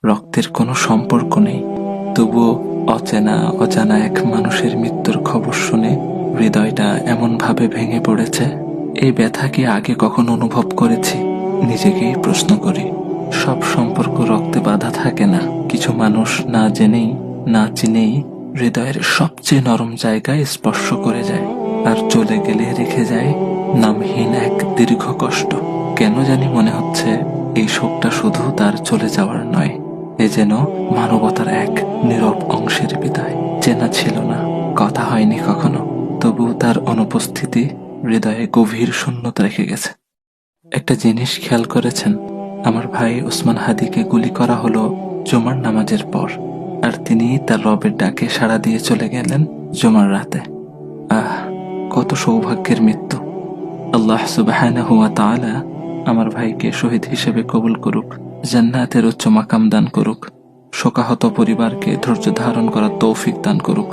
রক্তের কোনো সম্পর্ক নেই, তবুও অজানা এক মানুষের মৃত্যুর খবর শুনে হৃদয়টা এমনভাবে ভেঙে পড়েছে। এই ব্যথা কি আগে কখনো অনুভব করেছি? নিজেকেই প্রশ্ন করি। সব সম্পর্ক রক্তে বাঁধা থাকে না। কিছু মানুষ না জেনেই না চিনেই হৃদয়ের সবচেয়ে নরম জায়গায় স্পর্শ করে যায়, আর চলে গেলে রেখে যায় নামহীন এক দীর্ঘ কষ্ট। কেন জানি মনে হচ্ছে এই শোকটা শুধু তার চলে যাওয়ার নয়, এ যেন মানবতার এক নীরব অংশের বিদায়। চেনা ছিল না, কথা হয়নি কখনো, তবু তার অনুপস্থিতি হৃদয়ে গভীর শূন্যতা রেখে গেছে। একটা জিনিস খেয়াল করেছেন? আমার ভাই ওসমান হাদিকে গুলি করা হলো জুমার নামাজের পর, আর তিনি তার রবের ডাকে সাড়া দিয়ে চলে গেলেন জুমার রাতে। আহ, কত সৌভাগ্যের মৃত্যু! আল্লাহ সুবহানাহু ওয়া তাআলা আমার ভাইকে শহীদ হিসেবে কবুল করুক, জান্নাতের উচ্চ মাকাম দান করুক, শোকাহত পরিবারকে ধৈর্য ধারণ করার তৌফিক দান করুক।